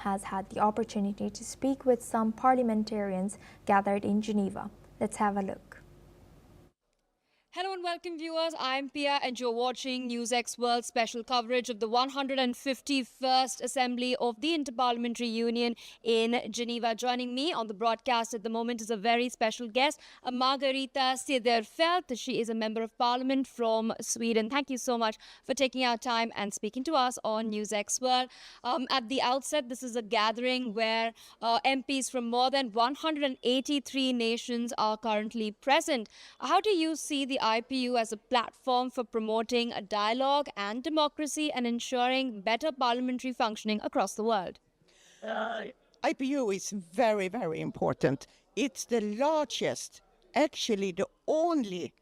has had the opportunity to speak with some parliamentarians gathered in Geneva. Let's have a look. Hello and welcome viewers, I'm Pia and you're watching NewsX World special coverage of the 151st Assembly of the Interparliamentary Union in Geneva. Joining me on the broadcast at the moment is a very special guest, Margareta Cederfelt. She is a Member of Parliament from Sweden. Thank you so much for taking our time and speaking to us on NewsX World. At the outset, this is a gathering where MPs from more than 183 nations are currently present. How do you see the IPU as a platform for promoting a dialogue and democracy and ensuring better parliamentary functioning across the world? IPU is very, very important. It's the largest, actually the only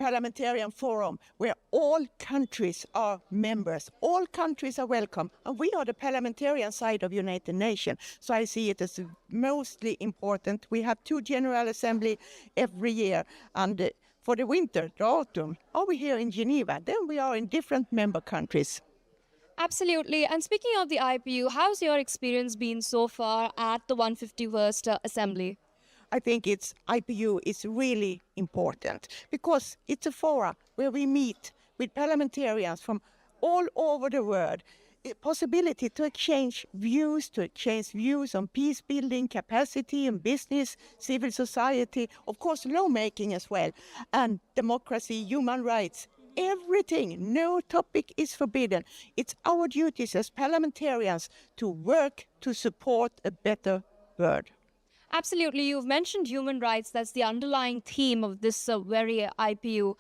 parliamentarian forum where all countries are members. All countries are welcome. And we are the parliamentarian side of United Nations. So I see it as mostly important. We have 2 General Assembly every year. And for the winter, the autumn, are we here in Geneva? Then we are in different member countries. Absolutely. And speaking of the IPU, how's your experience been so far at the 151st Assembly? I think IPU is really important because it's a forum where we meet with parliamentarians from all over the world. A possibility to exchange views on peace building, capacity and business, civil society, of course lawmaking as well, and democracy, human rights. Everything, no topic is forbidden. It's our duties as parliamentarians to work to support a better world. Absolutely. You've mentioned human rights. That's the underlying theme of this very IPU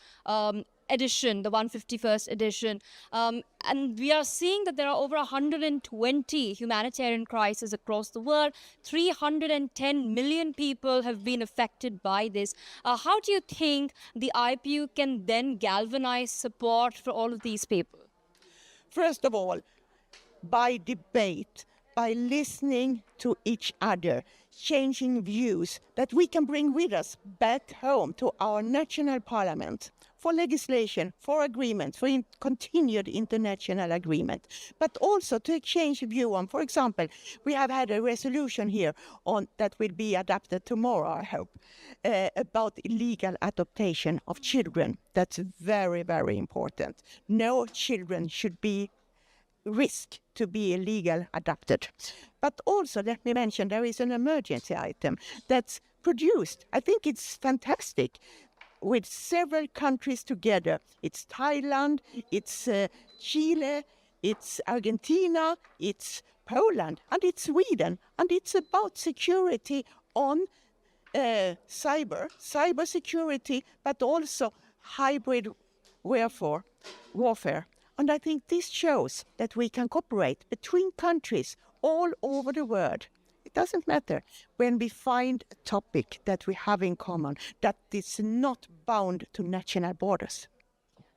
edition, the 151st edition. And we are seeing that there are over 120 humanitarian crises across the world. 310 million people have been affected by this. How do you think the IPU can then galvanize support for all of these people? First of all, by debate, by listening to each other, changing views that we can bring with us back home to our national parliament for legislation, for agreement, for continued international agreement, but also to exchange view on, for example, we have had a resolution here on that will be adopted tomorrow, I hope, about illegal adoption of children. That's very, very important. No children should be risk to be illegal adopted. But also, let me mention, there is an emergency item that's produced. I think it's fantastic with several countries together. It's Thailand, it's Chile, it's Argentina, it's Poland, and it's Sweden. And it's about security on cyber security, but also hybrid warfare. And I think this shows that we can cooperate between countries all over the world. It doesn't matter when we find a topic that we have in common that is not bound to national borders.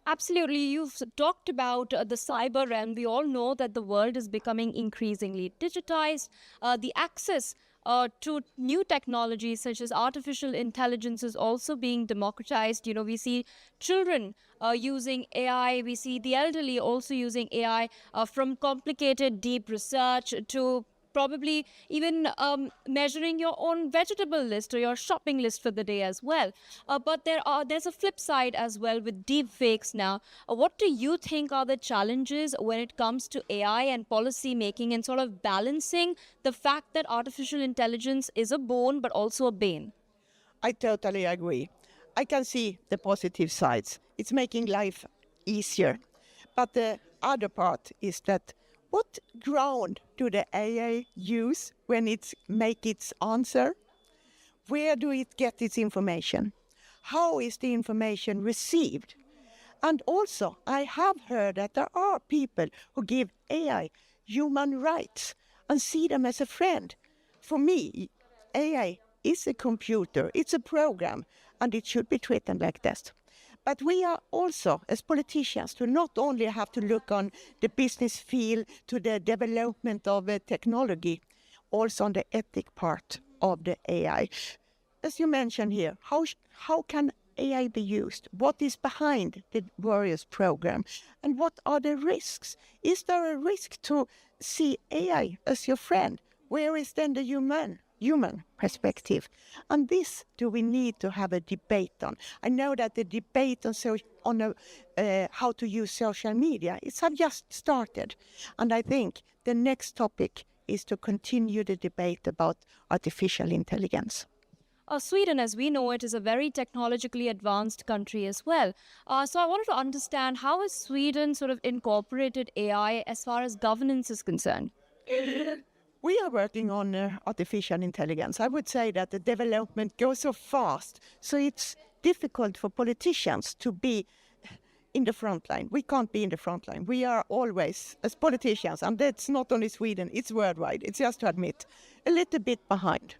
Absolutely. You've talked about the cyber realm. We all know that the world is becoming increasingly digitized. The access to new technologies such as artificial intelligence is also being democratized. You know, we see children using AI. We see the elderly also using AI from complicated deep research to probably even measuring your own vegetable list or your shopping list for the day as well. But there's a flip side as well with deep fakes now. What do you think are the challenges when it comes to AI and policy making and sort of balancing the fact that artificial intelligence is a boon but also a bane? I totally agree. I can see the positive sides. It's making life easier. But the other part is that what ground do the AI use when it makes its answer? Where do it get its information? How is the information received? And also, I have heard that there are people who give AI human rights and see them as a friend. For me, AI is a computer, it's a program, and it should be treated like that. But we are also, as politicians, to not only have to look on the business field, to the development of technology, also on the ethic part of the AI. As you mentioned here, how can AI be used? What is behind the various program? And what are the risks? Is there a risk to see AI as your friend? Where is then the human perspective? And this do we need to have a debate on. I know that the debate on how to use social media, have just started. And I think the next topic is to continue the debate about artificial intelligence. Sweden, as we know it, is a very technologically advanced country as well. So I wanted to understand, how has Sweden sort of incorporated AI as far as governance is concerned? We are working on artificial intelligence. I would say that the development goes so fast, so it's difficult for politicians to be in the front line. We can't be in the front line. We are always, as politicians, and that's not only Sweden, it's worldwide, it's just to admit, a little bit behind.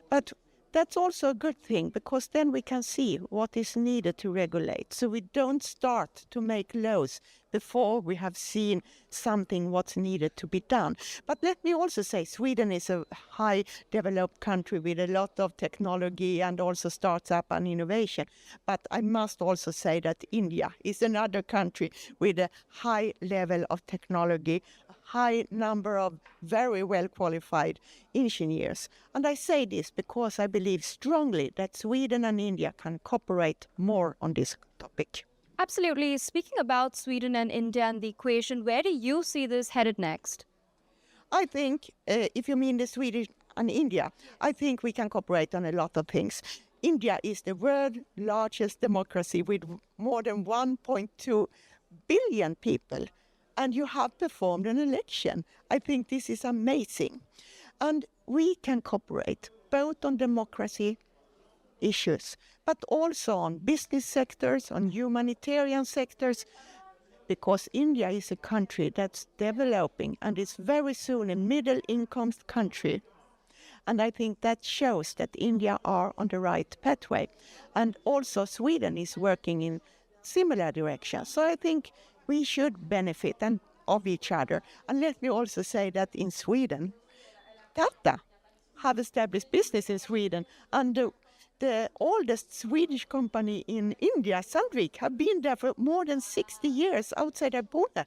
But that's also a good thing, because then we can see what is needed to regulate. So we don't start to make laws before we have seen something what's needed to be done. But let me also say, Sweden is a high developed country with a lot of technology and also startup and innovation. But I must also say that India is another country with a high level of technology, high number of very well qualified engineers. And I say this because I believe strongly that Sweden and India can cooperate more on this topic. Absolutely. Speaking about Sweden and India and the equation, where do you see this headed next? I think, if you mean the Swedish and India, I think we can cooperate on a lot of things. India is the world's largest democracy with more than 1.2 billion people. And you have performed an election. I think this is amazing. And we can cooperate both on democracy issues, but also on business sectors, on humanitarian sectors, because India is a country that's developing and is very soon a middle-income country. And I think that shows that India are on the right pathway. And also Sweden is working in similar direction. So I think we should benefit of each other. And let me also say that in Sweden, Tata have established business in Sweden, and the oldest Swedish company in India, Sandvik, have been there for more than 60 years outside of Pune.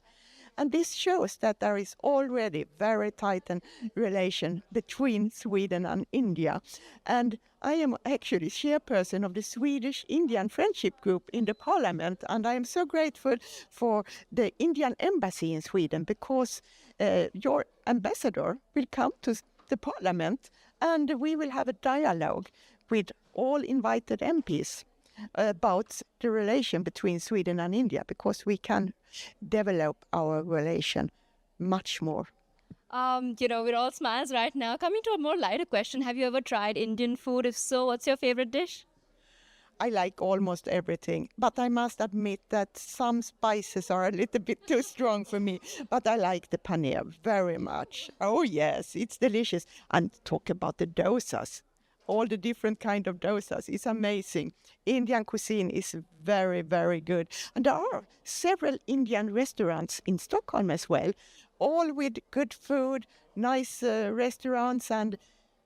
And this shows that there is already very tight relation between Sweden and India. And I am actually chairperson of the Swedish-Indian Friendship Group in the Parliament, and I am so grateful for the Indian Embassy in Sweden, because your ambassador will come to the Parliament and we will have a dialogue with all invited MPs about the relation between Sweden and India, because we can develop our relation much more. We're all smiles right now. Coming to a more lighter question, have you ever tried Indian food? If so, what's your favorite dish? I like almost everything, but I must admit that some spices are a little bit too strong for me. But I like the paneer very much. Oh yes, it's delicious. And talk about the dosas. All the different kind of dosas. It's amazing. Indian cuisine is very, very good. And there are several Indian restaurants in Stockholm as well, all with good food, nice restaurants, and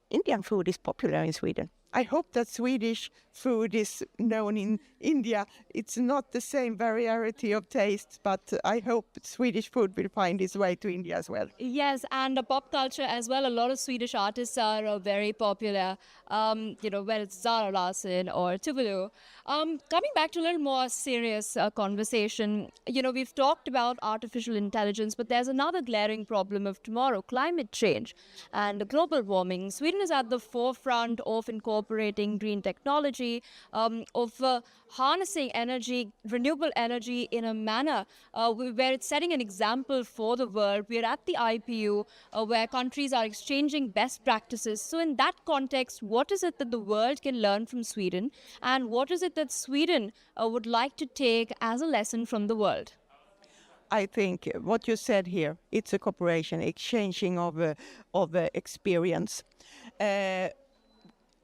Indian food is popular in Sweden. I hope that Swedish food is known in India. It's not the same variety of tastes, but I hope Swedish food will find its way to India as well. Yes, and pop culture as well. A lot of Swedish artists are very popular, whether it's Zara Larsson or Tuvalu. Coming back to a little more serious conversation, we've talked about artificial intelligence, but there's another glaring problem of tomorrow, climate change and global warming. Sweden is at the forefront of incorporating green technology, of harnessing energy, renewable energy in a manner where it's setting an example for the world. We're at the IPU where countries are exchanging best practices. So in that context, what is it that the world can learn from Sweden, and what is it that Sweden would like to take as a lesson from the world? I think what you said here, it's a cooperation, exchanging of experience.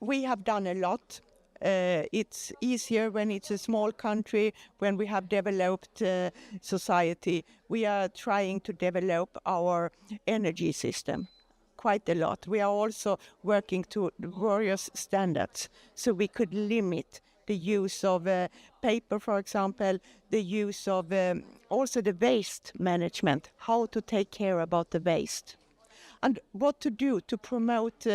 We have done a lot. It's easier when it's a small country, when we have developed society. We are trying to develop our energy system quite a lot. We are also working to various standards, so we could limit the use of paper, for example, the use of also the waste management, how to take care about the waste. And what to do to promote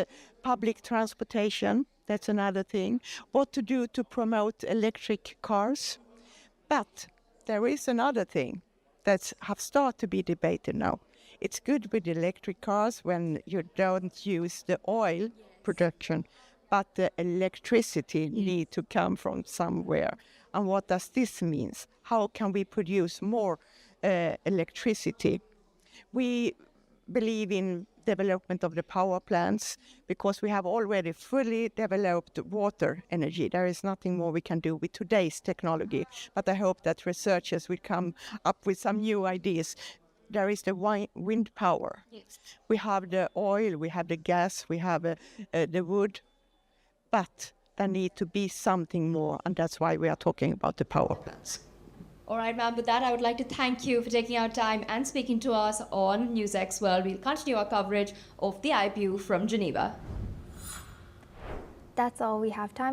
public transportation, that's another thing. What to do to promote electric cars. But there is another thing that have started to be debated now. It's good with electric cars when you don't use the oil production, but the electricity need to come from somewhere. And what does this mean? How can we produce more electricity? We believe in development of the power plants because we have already fully developed water energy. There is nothing more we can do with today's technology, but I hope that researchers will come up with some new ideas. There is the wind power. Yes. We have the oil, we have the gas, we have the wood, but there need to be something more, and that's why we are talking about the power plants. All right, ma'am. With that, I would like to thank you for taking our time and speaking to us on NewsX World. We'll continue our coverage of the IPU from Geneva. That's all we have time